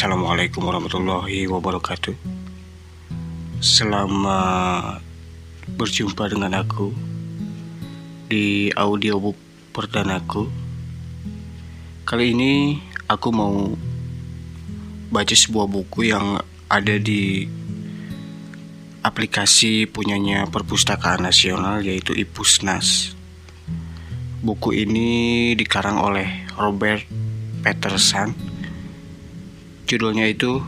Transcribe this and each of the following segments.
Assalamualaikum warahmatullahi wabarakatuh. Selamat berjumpa dengan aku di audiobook perdanaku. Kali ini aku mau baca sebuah buku yang ada di aplikasi punyanya Perpustakaan Nasional, yaitu Ipusnas. Buku ini dikarang oleh Robert Patterson. Judulnya itu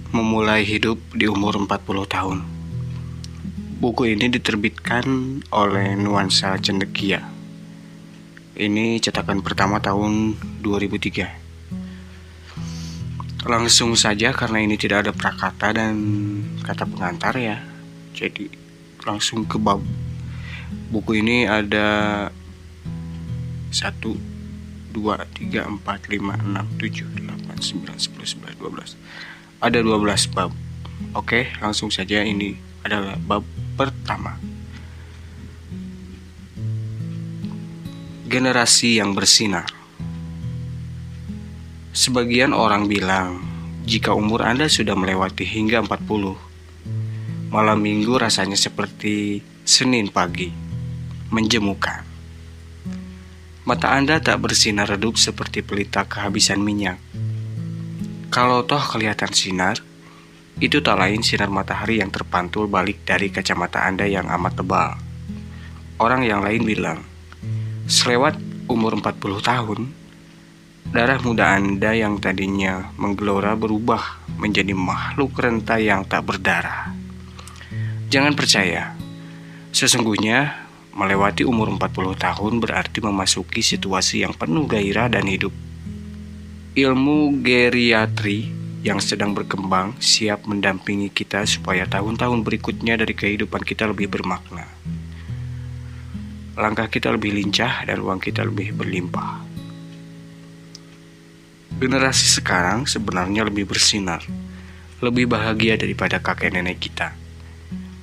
Memulai Hidup di Umur 40 Tahun. Buku ini diterbitkan oleh Nuansa Cendekia. Ini cetakan pertama tahun 2003. Langsung saja, karena ini tidak ada prakata dan kata pengantar ya, jadi langsung ke bab. Buku ini ada 1, 2, 3, 4, 5, 6, 7, 8, 9, 10, 11, 12. Ada 12 bab. Oke, langsung saja, ini adalah bab pertama. Generasi yang bersinar. Sebagian orang bilang, jika umur Anda sudah melewati hingga 40, malam minggu rasanya seperti Senin pagi, menjemukan. Mata Anda tak bersinar redup seperti pelita kehabisan minyak. Kalau toh kelihatan sinar, itu tak lain sinar matahari yang terpantul balik dari kacamata Anda yang amat tebal. Orang yang lain bilang, selewat umur 40 tahun, darah muda Anda yang tadinya menggelora berubah menjadi makhluk renta yang tak berdarah. Jangan percaya, sesungguhnya melewati umur 40 tahun berarti memasuki situasi yang penuh gairah dan hidup. Ilmu geriatri yang sedang berkembang siap mendampingi kita supaya tahun-tahun berikutnya dari kehidupan kita lebih bermakna. Langkah kita lebih lincah dan uang kita lebih berlimpah. Generasi sekarang sebenarnya lebih bersinar, lebih bahagia daripada kakek nenek kita.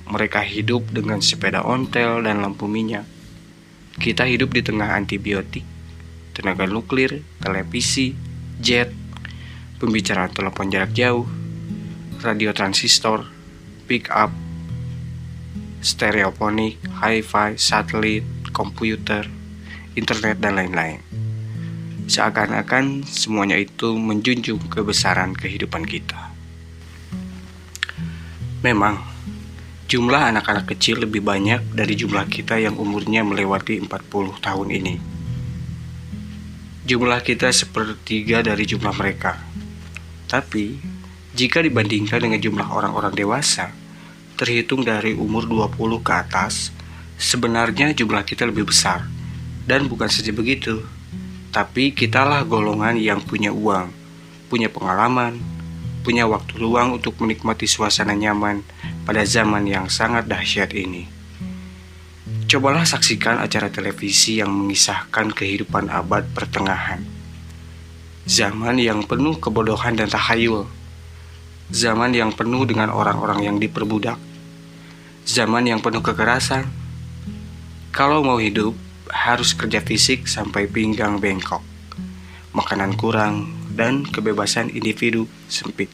Mereka hidup dengan sepeda ontel dan lampu minyak. Kita hidup di tengah antibiotik, tenaga nuklir, televisi, jet, pembicaraan telepon jarak jauh, radio transistor, pick up, stereofonik, hi-fi, satelit, komputer, internet, dan lain-lain. Seakan-akan semuanya itu menjunjung kebesaran kehidupan kita. Memang, jumlah anak-anak kecil lebih banyak dari jumlah kita yang umurnya melewati 40 tahun ini. Jumlah kita sepertiga dari jumlah mereka. Tapi, jika dibandingkan dengan jumlah orang-orang dewasa, terhitung dari umur 20 ke atas, sebenarnya jumlah kita lebih besar. Dan bukan saja begitu, tapi kitalah golongan yang punya uang, punya pengalaman, punya waktu luang untuk menikmati suasana nyaman pada zaman yang sangat dahsyat ini. Cobalah saksikan acara televisi yang mengisahkan kehidupan abad pertengahan. Zaman yang penuh kebodohan dan tahayul. Zaman yang penuh dengan orang-orang yang diperbudak. Zaman yang penuh kekerasan. Kalau mau hidup, harus kerja fisik sampai pinggang bengkok. Makanan kurang dan kebebasan individu sempit.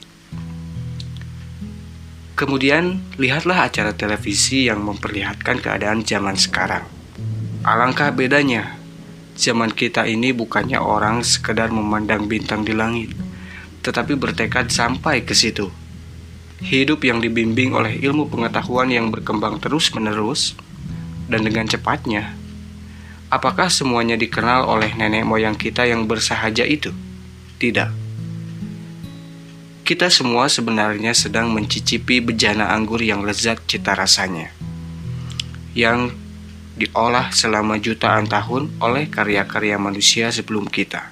Kemudian, lihatlah acara televisi yang memperlihatkan keadaan zaman sekarang. Alangkah bedanya. Zaman kita ini bukannya orang sekedar memandang bintang di langit, tetapi bertekad sampai ke situ. Hidup yang dibimbing oleh ilmu pengetahuan yang berkembang terus-menerus, dan dengan cepatnya. Apakah semuanya dikenal oleh nenek moyang kita yang bersahaja itu? Tidak. Kita semua sebenarnya sedang mencicipi bejana anggur yang lezat cita rasanya, yang diolah selama jutaan tahun oleh karya-karya manusia sebelum kita.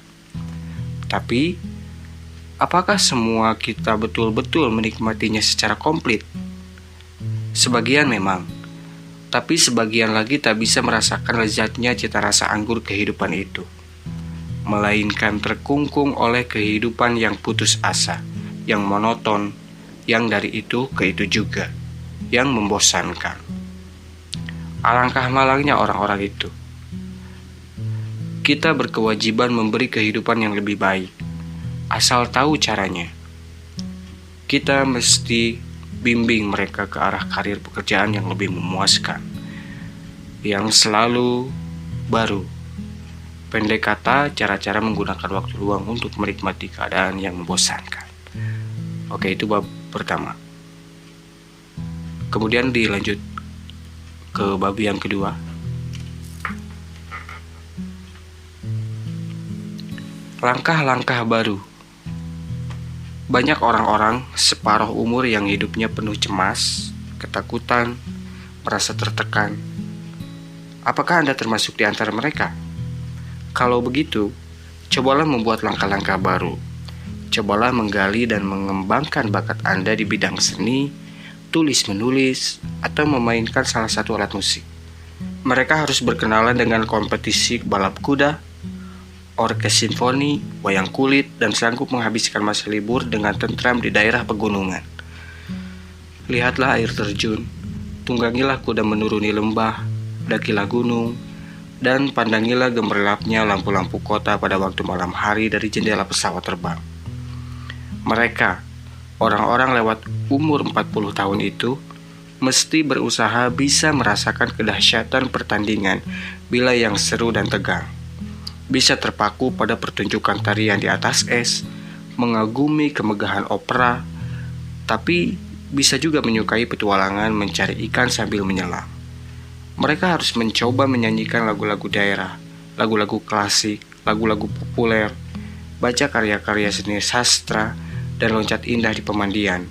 Tapi, apakah semua kita betul-betul menikmatinya secara komplit? Sebagian memang, tapi sebagian lagi tak bisa merasakan lezatnya cita rasa anggur kehidupan itu, melainkan terkungkung oleh kehidupan yang putus asa, yang monoton, yang dari itu ke itu juga, yang membosankan. Alangkah malangnya orang-orang itu. Kita berkewajiban memberi kehidupan yang lebih baik, asal tahu caranya, Kita mesti bimbing mereka ke arah karir pekerjaan yang lebih memuaskan, yang selalu baru. Pendek kata, cara-cara menggunakan waktu luang untuk menikmati keadaan yang membosankan. Oke, itu bab pertama. Kemudian dilanjut ke bab yang kedua. Langkah-langkah baru. Banyak orang-orang separuh umur yang hidupnya penuh cemas, ketakutan, merasa tertekan. Apakah Anda termasuk di antara mereka? Kalau begitu, cobalah membuat langkah-langkah baru. Cobalah menggali dan mengembangkan bakat Anda di bidang seni, tulis-menulis, atau memainkan salah satu alat musik. Mereka harus berkenalan dengan kompetisi balap kuda, orkes simfoni, wayang kulit, dan sanggup menghabiskan masa libur dengan tentram di daerah pegunungan. Lihatlah air terjun, tunggangilah kuda menuruni lembah, dakilah gunung, dan pandangilah gemerlapnya lampu-lampu kota pada waktu malam hari dari jendela pesawat terbang. Mereka, orang-orang lewat umur 40 tahun itu, mesti berusaha bisa merasakan kedahsyatan pertandingan bila yang seru dan tegang. Bisa terpaku pada pertunjukan tarian di atas es, mengagumi kemegahan opera, tapi bisa juga menyukai petualangan mencari ikan sambil menyelam. Mereka harus mencoba menyanyikan lagu-lagu daerah, lagu-lagu klasik, lagu-lagu populer, baca karya-karya seni sastra, dan loncat indah di pemandian.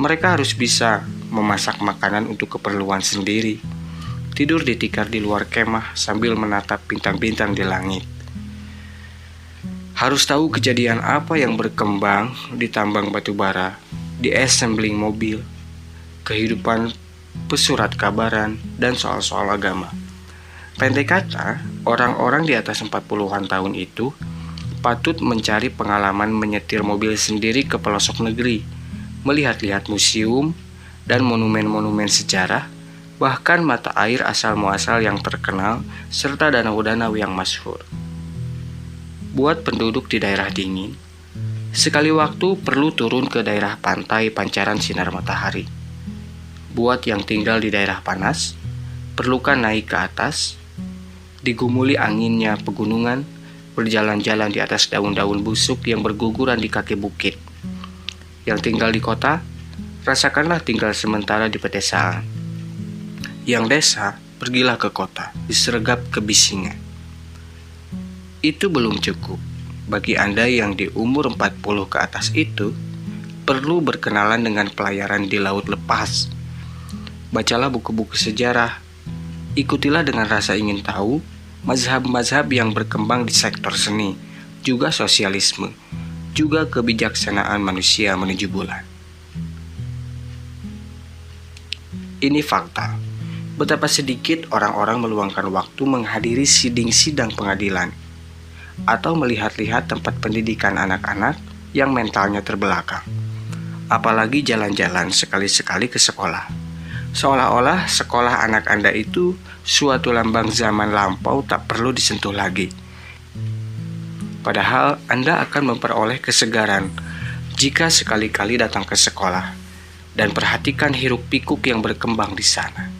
Mereka harus bisa memasak makanan untuk keperluan sendiri, tidur di tikar di luar kemah sambil menatap bintang-bintang di langit. Harus tahu kejadian apa yang berkembang di tambang batu bara, di assembling mobil, kehidupan pesurat kabaran, dan soal-soal agama. Pendek kata, orang-orang di atas 40-an tahun itu patut mencari pengalaman menyetir mobil sendiri ke pelosok negeri, melihat-lihat museum dan monumen-monumen sejarah, bahkan mata air asal-muasal yang terkenal, serta danau-danau yang masyhur. Buat penduduk di daerah dingin, sekali waktu perlu turun ke daerah pantai pancaran sinar matahari. Buat yang tinggal di daerah panas, perlukan naik ke atas, digumuli anginnya pegunungan, berjalan-jalan di atas daun-daun busuk yang berguguran di kaki bukit. Yang tinggal di kota, rasakanlah tinggal sementara di pedesaan. Yang desa, pergilah ke kota, disergap kebisingan. Itu belum cukup. Bagi Anda yang di umur 40 ke atas itu, perlu berkenalan dengan pelayaran di laut lepas. Bacalah buku-buku sejarah, ikutilah dengan rasa ingin tahu mazhab-mazhab yang berkembang di sektor seni, juga sosialisme, juga kebijaksanaan manusia menuju bulan. Ini fakta, betapa sedikit orang-orang meluangkan waktu menghadiri sidang-sidang pengadilan, atau melihat-lihat tempat pendidikan anak-anak yang mentalnya terbelakang. Apalagi jalan-jalan sekali-sekali ke sekolah. Seolah-olah sekolah anak Anda itu suatu lambang zaman lampau tak perlu disentuh lagi. Padahal Anda akan memperoleh kesegaran jika sekali-kali datang ke sekolah dan perhatikan hiruk-pikuk yang berkembang di sana.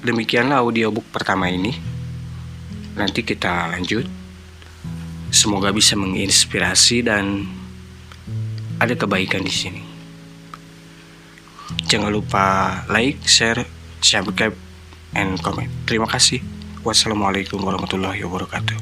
Demikianlah audiobook pertama ini. Nanti kita lanjut. Semoga bisa menginspirasi dan ada kebaikan di sini. Jangan lupa like, share, subscribe, and comment. Terima kasih. Wassalamualaikum warahmatullahi wabarakatuh.